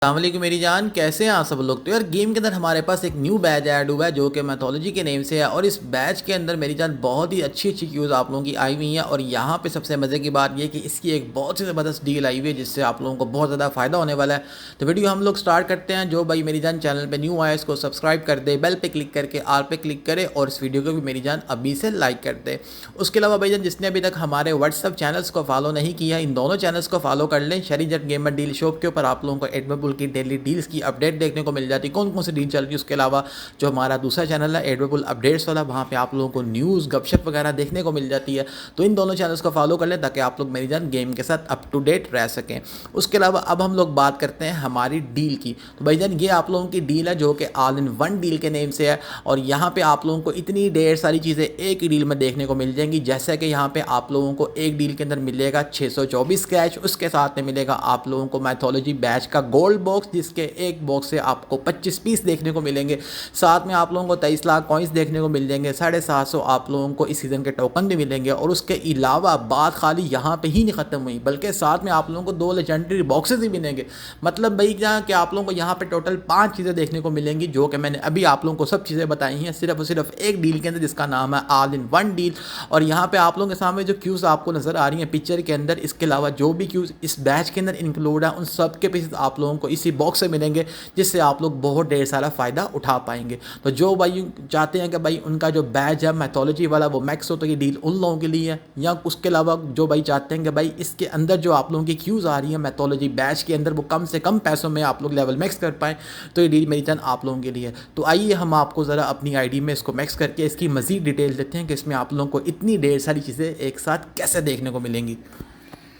अस्सलामुअलैकुम मेरी जान, कैसे हैं आप सब लोग। तो यार गेम के अंदर हमारे पास एक न्यू बैच ऐड हुआ है जो कि मैथोलॉजी के नेम से है। और इस बैच के अंदर मेरी जान बहुत ही अच्छी अच्छी क्यूज़ आप लोगों की आई हुई हैं। और यहाँ पे सबसे मज़े की बात ये कि इसकी एक बहुत ही ज़बरदस्त डील आई हुई है जिससे आप लोगों को बहुत ज़्यादा फ़ायदा होने वाला है। तो वीडियो हम लोग स्टार्ट करते हैं। जो भाई मेरी जान चैनल पर न्यू आया इसको सब्सक्राइब कर दे, बेल पर क्लिक करके आल पे क्लिक करे और इस वीडियो को भी मेरी जान अभी से लाइक कर दे। उसके अलावा भाई जान जिसने अभी तक हमारे व्हाट्सअप चैनल्स को फॉलो नहीं किया, इन दोनों चैनल्स को फॉलो कर लें। शरीजट गेमर डील शॉप के ऊपर आप लोगों को एडवेबुल की डेली डील्स की अपडेट देखने को मिल जाती है, कौन कौन सी डील चल रही है। उसके अलावा जो हमारा दूसरा चैनल है एडवेबुल अपडेट्स वाला, वहाँ पे आप लोगों को न्यूज़ गपशप वगैरह देखने को मिल जाती है। तो इन दोनों चैनल्स को फॉलो कर लें ताकि आप लोग मेरी जान गेम के साथ अप टू डेट रह सकें। उसके अलावा अब हम लोग बात करते हैं हमारी डील की। तो भाई जान ये आप लोगों की डील है जो कि ऑल इन वन डील के नेम से है। और यहाँ पे आप लोगों को इतनी ढेर सारी चीज़ें एक ही डील में देखने को मिल जाएंगी। जैसे कि यहाँ पे आप लोगों को एक डील के अंदर मिलेगा 624 कैश, उसके साथ में मिलेगा आप लोगों को मैथोलॉजी बैच का गोल्ड बॉक्स जिसके एक बॉक्स से आपको 25 पीस देखने को मिलेंगे। साथ में आप लोगों को 23 लाख कॉइन्स देखने को मिल जाएंगे। 750 आप लोगों को इस सीज़न के टोकन भी मिलेंगे। और उसके अलावा बात खाली यहाँ पे ही नहीं ख़त्म हुई, बल्कि साथ में आप लोगों को 2 लेजेंडरी बॉक्सेस भी मिलेंगे। मतलब भाई क्या कि आप लोगों को यहाँ पे टोटल 5 चीज़ें देखने को मिलेंगी जो कि मैंने अभी आप लोगों को सब चीज़ें बताई हैं सिर्फ और सिर्फ एक डील के अंदर जिसका नाम है ऑल इन वन डील। और यहाँ पे आप लोगों के सामने जो क्यूज़ आपको नज़र आ रही हैं पिक्चर के अंदर, इसके अलावा जो भी क्यूज़ इस बैच के अंदर इंक्लूड है उन सब के पीसेस आप लोगों को इसी बॉक्स से मिलेंगे, जिससे आप लोग बहुत ढेर सारा फ़ायदा उठा पाएंगे। तो जो भाई चाहते हैं कि भाई उनका जो बैच है मैथोलॉजी वाला वो मैक्स हो, तो ये डील उन लोगों के लिए है। या उसके अलावा जो भाई चाहते हैं कि भाई इसके अंदर जो आप लोगों की क्यूज़ आ रही है मैथोलॉजी बैच के अंदर वो कम से कम पैसों में आप लोग लेवल मैक्स कर पाएँ, तो ये डील मेरी जान आप लोगों के लिए है। तो आइए हम आपको ज़रा अपनी आईडी में इसको मैक्स करके इसकी मज़ीद डिटेल देते हैं कि इसमें आप लोगों को इतनी ढेर सारी चीज़ें एक साथ कैसे देखने को मिलेंगी।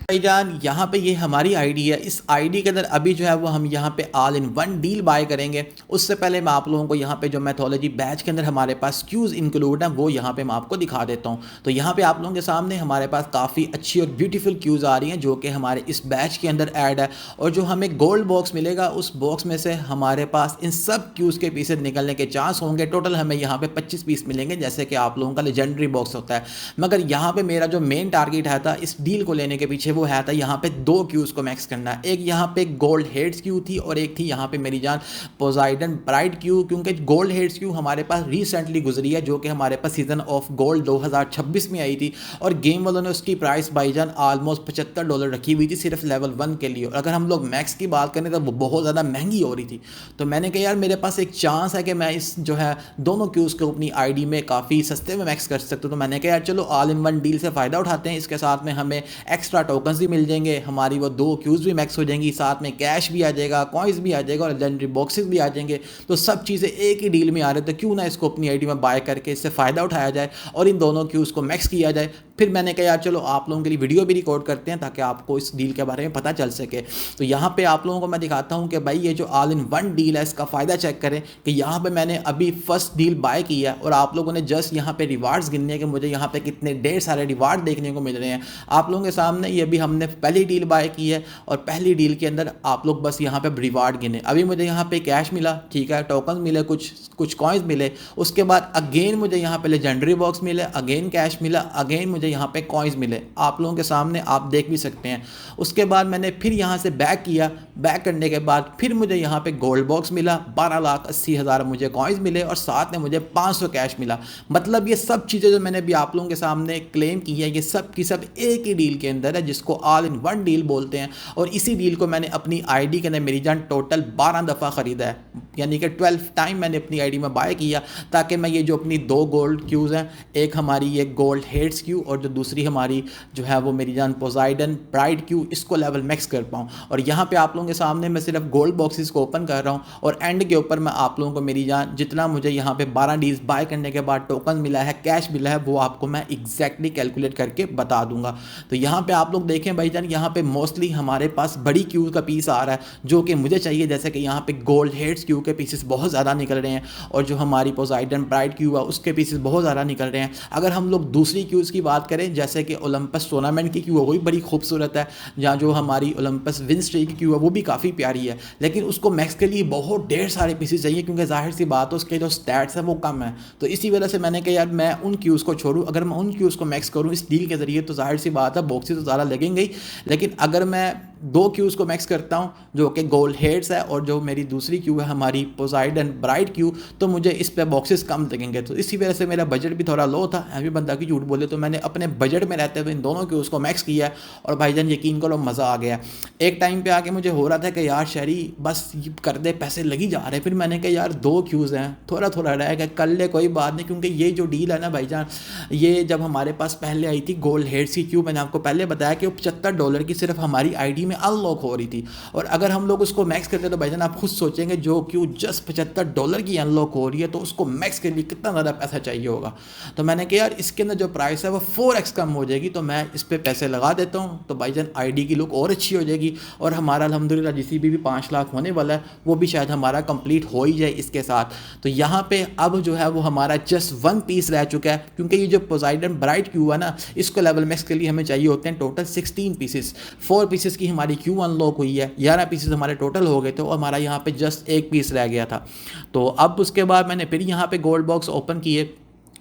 भाईजान यहाँ पे ये हमारी आईडी है। इस आईडी के अंदर अभी जो है वो हम यहाँ पे all in one deal buy करेंगे। उससे पहले मैं आप लोगों को यहाँ पे जो मैथोलॉजी बैच के अंदर हमारे पास क्यूज़ इंक्लूड हैं वो यहाँ पे मैं आपको दिखा देता हूँ। तो यहाँ पे आप लोगों के सामने हमारे पास काफ़ी अच्छी और ब्यूटीफुल क्यूज़ आ रही हैं जो कि हमारे इस बैच के अंदर ऐड है। और जो हमें गोल्ड बॉक्स मिलेगा उस बॉक्स में से हमारे पास इन सब क्यूज़ के पीसेज निकलने के चांस होंगे। टोटल हमें यहाँ पे 25 पीस मिलेंगे जैसे कि आप लोगों का लेजेंडरी बॉक्स होता है। मगर यहाँ पे मेरा जो मेन टारगेट है था इस डील को लेने के पीछे वो है था यहाँ पे 2 क्यूज़ को मैक्स करना। एक यहाँ पे गोल्ड हेड्स क्यू थी और एक थी यहाँ पे मेरी जान पोसाइडन प्राइड क्यू। क्योंकि गोल्ड हेड्स क्यू हमारे पास रिसेंटली गुजरी है जो कि हमारे पास सीजन ऑफ गोल्ड 2026 में आई थी। और गेम वालों ने उसकी प्राइस भाईजान ऑलमोस्ट $75 रखी हुई थी सिर्फ लेवल 1 के लिए। और अगर हम लोग मैक्स की बात करें तो वो बहुत ज़्यादा महंगी हो रही थी। तो मैंने कहा यार मेरे पास एक चांस है कि मैं इस जो है दोनों क्यूज़ को अपनी आईडी में काफ़ी सस्ते में मैक्स कर सकता हूँ। तो मैंने कहा यार चलो ऑल इन वन डील से फ़ायदा उठाते हैं। इसके साथ में हमें एक्स्ट्रा टोकन्स भी मिल जाएंगे, हमारी वो 2 क्यूज़ भी मैक्स हो जाएंगी, साथ में कैश भी आ जाएगा, कॉइन्स भी आ जाएगा और लेजेंडरी बॉक्सेस भी आ जाएंगे। तो सब चीज़ें एक ही डील में आ रहे थे, क्यों ना इसको अपनी आईडी में बाय करके इससे फ़ायदा उठाया जाए और इन दोनों क्यूज़ को मैक्स किया जाए। फिर मैंने कहा यार चलो आप लोगों के लिए वीडियो भी रिकॉर्ड करते हैं ताकि आपको इस डील के बारे में पता चल सके। तो यहाँ पे आप लोगों को मैं दिखाता हूँ कि भाई ये जो ऑल इन वन डील है इसका फ़ायदा चेक करें कि यहाँ पे मैंने अभी फर्स्ट डील बाय की है और आप लोगों ने जस्ट यहाँ पे रिवार्ड्स गिनने के मुझे यहाँ पे कितने ढेर सारे रिवार्ड देखने को मिल रहे हैं आप लोगों के सामने। ये भी हमने पहली डील बाय की है और पहली डील के अंदर आप लोग बस यहाँ पे रिवार्ड गिने। अभी मुझे यहाँ पे कैश मिला, ठीक है, टोकन मिले, कुछ कॉइन्स मिले। उसके बाद अगेन मुझे यहाँ पे लेजेंडरी बॉक्स मिले, अगेन कैश मिला, अगेन मुझे यहाँ पे कॉइन्स मिले। आप लोगों के सामने आप देख भी सकते हैं। उसके बाद मैंने फिर यहाँ से बैक किया, बैक करने के बाद फिर मुझे यहाँ पे गोल्ड बॉक्स मिला, 12,80,000 मुझे कॉइन्स मिले और साथ में मुझे 500 कैश मिला। मतलब ये सब चीज़ें जो मैंने भी आप लोगों के सामने क्लेम की है ये सब की सब एक ही डील के अंदर है जिसको ऑल इन वन डील बोलते हैं। और इसी डील को मैंने अपनी आईडी के अंदर मेरी जान टोटल 12 दफ़ा ख़रीदा है, यानी कि 12 टाइम मैंने अपनी आईडी में बाय किया ताकि मैं ये जो अपनी 2 गोल्ड क्यूज़ हैं, एक हमारी ये गोल्ड हेड्स क्यू और जो दूसरी हमारी जो है वो मेरी जान पोसाइडन प्राइड क्यू, इसको लेवल मैक्स कर पाऊँ। और यहाँ पे आप लोगों के सामने मैं सिर्फ गोल्ड बॉक्सेस को ओपन कर रहा हूँ और एंड के ऊपर मैं आप लोगों को मेरी जान जितना मुझे यहाँ पे 12 डील्स बाय करने के बाद टोकन मिला है, कैश मिला है, वो आपको मैं एग्जैक्टली कैलकुलेट करके बता दूंगा। तो यहाँ पे आप लोग देखें भाई जान यहाँ पे मोस्टली हमारे पास बड़ी क्यू का पीस आ रहा है जो कि मुझे चाहिए। जैसे कि यहाँ पे गोल्ड हेड्स क्यू के पीसेस बहुत ज़्यादा निकल रहे हैं और जो हमारी पोसाइडन प्राइड क्यू है उसके पीसेस बहुत ज़्यादा निकल रहे हैं। अगर हम लोग दूसरी क्यूज़ की बात बात करें जैसे कि ओलंपस टूर्नामेंट की क्यू है वो भी बड़ी खूबसूरत है, जहाँ जो हमारी ओलंपस विन स्ट्रीक की क्यू है वो भी काफ़ी प्यारी है, लेकिन उसको मैक्स के लिए बहुत ढेर सारे पीसेस चाहिए क्योंकि जाहिर सी बात है उसके जो स्टैट्स है वो कम है। तो इसी वजह से मैंने कहा यार मैं उन क्यूज़ को छोड़ूँ, अगर मैं उन क्यूज़ को मैक्स करूँ इस डील के ज़रिए तो जाहिर सी बात है बॉक्सेस तो ज़्यादा लगेंगे ही, लेकिन अगर मैं दो क्यूज़ को मैक्स करता हूँ जो कि गोल्ड हेड्स है और जो मेरी दूसरी क्यू है हमारी पोसाइडन ब्राइट क्यू, तो मुझे इस पे बॉक्सेस कम लगेंगे। तो इसी वजह से मेरा बजट भी थोड़ा लो था, अभी बंदा की झूठ बोले, तो मैंने अपने बजट में रहते हुए इन दोनों क्यूज़ को मैक्स किया है और भाईजान यकीन करो मज़ा आ गया। एक टाइम पे आके मुझे हो रहा था कि यार शहरी बस कर दे, पैसे लगी जा रहे, फिर मैंने कहा यार दो क्यूज़ हैं, थोड़ा थोड़ा रहेगा, कर ले कोई बात नहीं, क्योंकि ये जो डील है ना भाईजान, ये जब हमारे पास पहले आई थी गोल्ड हेड्स की क्यू, मैंने आपको पहले बताया कि वो $75 की सिर्फ हमारी आईडी में अनलॉक हो रही थी, और अगर हम लोग उसको मैक्स करते तो भाईजान आप खुद सोचेंगे जो क्यू जस्ट $75 की अनलॉक हो रही है तो उसको मैक्स के लिए कितना ज़्यादा पैसा चाहिए होगा। तो मैंने कहा यार इसके अंदर जो प्राइस है वो 4x कम हो जाएगी, तो मैं इस पर पैसे लगा देता हूँ, तो भाईजान आईडी की लुक और अच्छी हो जाएगी, और हमारा अल्हम्दुलिल्लाह जिसी भी 5 लाख होने वाला है वो भी शायद हमारा कंप्लीट हो ही जाए इसके साथ। तो यहाँ पे अब जो है वो हमारा जस्ट 1 पीस रह चुका है, क्योंकि ये जो पोसाइडन ब्राइट क्यू है ना, इसको लेवल मैक्स के लिए हमें चाहिए होते हैं टोटल 16 पीसेस। 4 पीसेस की हमारी क्यू अनलॉक हुई है, 11 पीसेस हमारे टोटल हो गए थे, और हमारा यहाँ पे जस्ट एक पीस रह गया था। तो अब उसके बाद मैंने फिर यहाँ पे गोल्ड बॉक्स ओपन किए,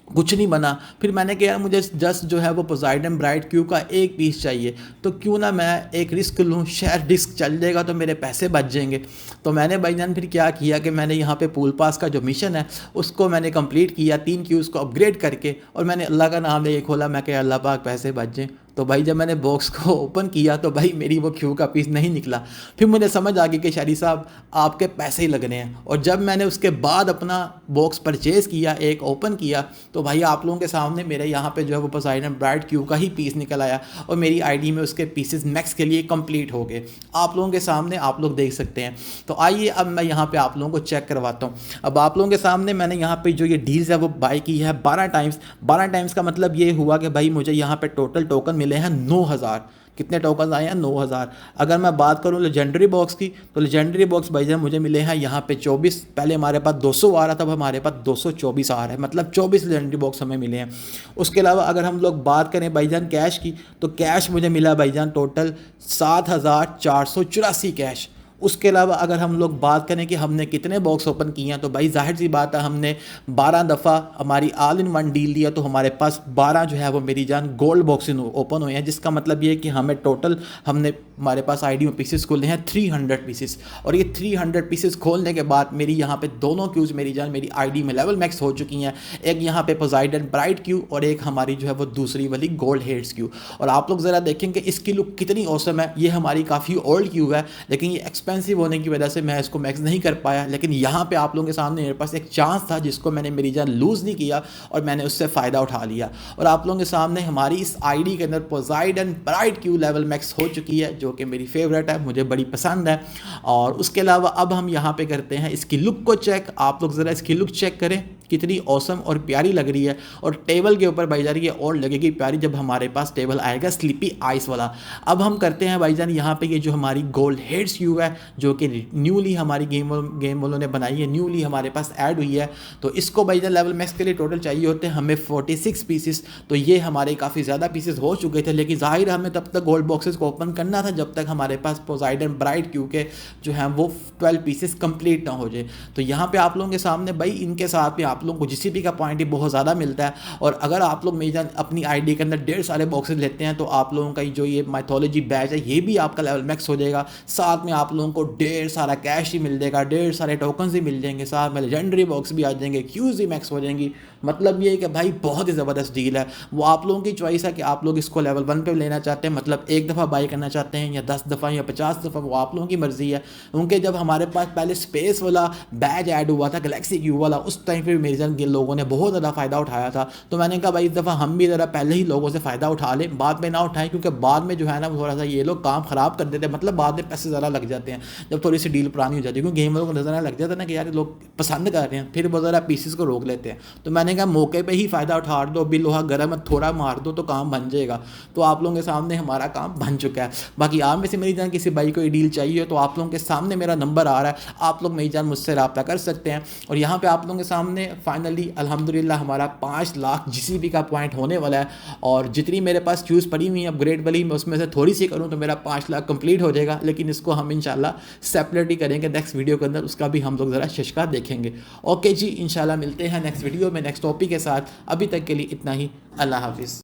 कुछ नहीं बना, फिर मैंने कहा यार मुझे जस्ट जो है वो पोसाइडन ब्राइट क्यू का एक पीस चाहिए, तो क्यों ना मैं एक रिस्क लूँ, शायद रिस्क चल जाएगा तो मेरे पैसे बच जाएंगे। तो मैंने भाईजान फिर क्या किया कि मैंने यहाँ पे पूल पास का जो मिशन है उसको मैंने कंप्लीट किया 3 क्यूज़ को अपग्रेड करके, और मैंने अल्लाह का नाम लेके खोला, मैं कहा अल्लाह पाक पैसे बच जाएँ। तो भाई जब मैंने बॉक्स को ओपन किया तो भाई मेरी वो क्यू का पीस नहीं निकला, फिर मुझे समझ आ गई कि शारी साहब आपके पैसे ही लगने हैं। और जब मैंने उसके बाद अपना बॉक्स परचेज़ किया, एक ओपन किया, तो भाई आप लोगों के सामने मेरे यहाँ पे जो है वो पोसाइडन ब्राइट क्यू का ही पीस निकल आया, और मेरी आईडी में उसके पीसेस मैक्स के लिए कंप्लीट हो गए, आप लोगों के सामने आप लोग देख सकते हैं। तो आइए अब मैं यहाँ पे आप लोगों को चेक करवाता हूँ। अब आप लोगों के सामने मैंने यहाँ पे जो ये डील्स है वो बाय की है 12 टाइम्स। 12 टाइम्स का मतलब ये हुआ कि भाई मुझे यहाँ पे टोटल टोकन मिले हैं 9000। कितने टोकन आए हैं? 9000। अगर मैं बात करूं लेजेंडरी बॉक्स की, तो लेजेंडरी बॉक्स भाईजान मुझे मिले हैं यहाँ पे 24। पहले हमारे पास 200 आ रहा था, अब हमारे पास 224 आ रहा है, मतलब 24 लेजेंडरी बॉक्स हमें मिले हैं। उसके अलावा अगर हम लोग बात करें भाईजान कैश की, तो कैश मुझे मिला भाईजान टोटल 7484 कैश। उसके अलावा अगर हम लोग बात करें कि हमने कितने बॉक्स ओपन किए हैं, तो भाई जाहिर सी बात है हमने 12 दफ़ा हमारी ऑल इन वन डील दिया, तो हमारे पास 12 जो है वो मेरी जान गोल्ड बॉक्स ओपन हुए हैं, जिसका मतलब ये है कि हमें टोटल हमारे पास आईडी में पीसेस खोले हैं 300 पीसेस। और ये 300 पीसेस खोलने के बाद मेरी यहाँ पे दोनों क्यूज़ मेरी जान मेरी आईडी में लेवल मैक्स हो चुकी हैं, एक यहाँ पे पोसाइडन ब्राइट क्यू और एक हमारी जो है वो दूसरी वाली गोल्ड हेड्स क्यू। और आप लोग ज़रा देखेंगे इसकी लुक कितनी औसम है। ये हमारी काफ़ी ओल्ड क्यू है, लेकिन ये एक्सपेंसिव होने की वजह से मैं इसको मैक्स नहीं कर पाया, लेकिन यहाँ पे आप लोगों के सामने मेरे पास एक चांस था जिसको मैंने मेरी जान लूज़ नहीं किया और मैंने उससे फ़ायदा उठा लिया। और आप लोगों के सामने हमारी इस आईडी के अंदर Poseidon bright Q level max हो चुकी है, जो कि मेरी फेवरेट है, मुझे बड़ी पसंद है। और उसके अलावा अब हम यहाँ पे करते हैं इसकी लुक को चेक। आप लोग ज़रा इसकी लुक चेक करें कितनी औसम और प्यारी लग रही है, और टेबल के ऊपर भाईजान ये और लगेगी प्यारी जब हमारे पास टेबल आएगा स्लीपी आइस वाला। अब हम करते हैं भाईजान यहाँ पे ये जो हमारी गोल्ड हेड्स क्यू है, जो कि न्यूली हमारी गेम वालों ने बनाई है, न्यूली हमारे पास ऐड हुई है। तो इसको भाईजान लेवल मैक्स के लिए टोटल चाहिए होते हैं हमें 46 पीसेस। तो ये हमारे काफ़ी ज़्यादा पीसेस हो चुके थे, लेकिन ज़ाहिर हमें तब तक गोल्ड बॉक्सेस को ओपन करना था जब तक हमारे पास पोसाइडन ब्राइट क्यू के जो हैं वो 12 पीसेस कंप्लीट ना हो जाए। तो यहाँ पे आप लोगों के सामने भाई इनके साथ भी आप लोगों को जीसीपी का पॉइंट ही बहुत ज़्यादा मिलता है। और अगर आप लोग मेरी जान अपनी आईडी के अंदर ढेर सारे बॉक्सेस लेते हैं, तो आप लोगों का जो ये माइथोलॉजी बैच है ये भी आपका लेवल मैक्स हो जाएगा। साथ में आप लोगों को ढेर सारा कैश ही मिल जाएगा, ढेर सारे टोकन्स ही मिल जाएंगे, साथ में लेजेंडरी बॉक्स भी आ जाएंगे, क्यूज ही मैक्स हो जाएंगी। मतलब ये है कि भाई बहुत ही ज़बरदस्त डील है। वो आप लोगों की चॉइस है कि आप लोग इसको लेवल 1 पे लेना चाहते हैं, मतलब एक दफ़ा बाई करना चाहते हैं या 10 दफ़ा या 50 दफ़ा, वो आप लोगों की मर्ज़ी है। क्योंकि जब हमारे पास पहले स्पेस वाला बैच ऐड हुआ था गैलेक्सी क्यू वाला, उस टाइम पर मेरे जान लोगों ने बहुत ज़्यादा फ़ायदा उठाया था। तो मैंने कहा भाई इस दफ़ा हम भी ज़रा पहले ही लोगों से फ़ायदा उठा लें, बाद में ना उठाएं, क्योंकि बाद में जो है ना थोड़ा सा ये लोग काम ख़राब कर देते हैं, मतलब बाद में पैसे ज़रा लग जाते हैं जब थोड़ी सी डील पुरानी हो जाती है, क्योंकि गेम वालों को नज़र लग जाता है ना कि यार लोग पसंद कर रहे हैं, फिर वो ज़रा पीसेस को रोक लेते हैं। तो मैंने कहा मौके पर ही फ़ायदा उठा दो, भी लोहा गर्म है थोड़ा मार दो तो काम बन जाएगा। तो आप लोगों के सामने हमारा काम बन चुका है। बाकी आप में से मेरी जान किसी भाई को ये डील चाहिए तो आप लोगों के सामने मेरा नंबर आ रहा है, आप लोग मेरी जान मुझसे रब्ता कर सकते हैं। और यहाँ पे आप लोगों के सामने फाइनली अल्हम्दुलिल्लाह हमारा 5 लाख जीसीबी का पॉइंट होने वाला है। और जितनी मेरे पास क्यूज़ पड़ी हुई हैं अपग्रेड वाली, मैं उसमें से थोड़ी सी करूँ तो मेरा 5 लाख कंप्लीट हो जाएगा। लेकिन इसको हम इंशाल्लाह सेपरेट ही करेंगे नेक्स्ट वीडियो के अंदर, उसका भी हम लोग ज़रा शशका देखेंगे। ओके जी, इंशाल्लाह मिलते हैं नेक्स्ट वीडियो में नेक्स्ट टॉपिक के साथ। अभी तक के लिए इतना ही, अल्लाह हाफिज़।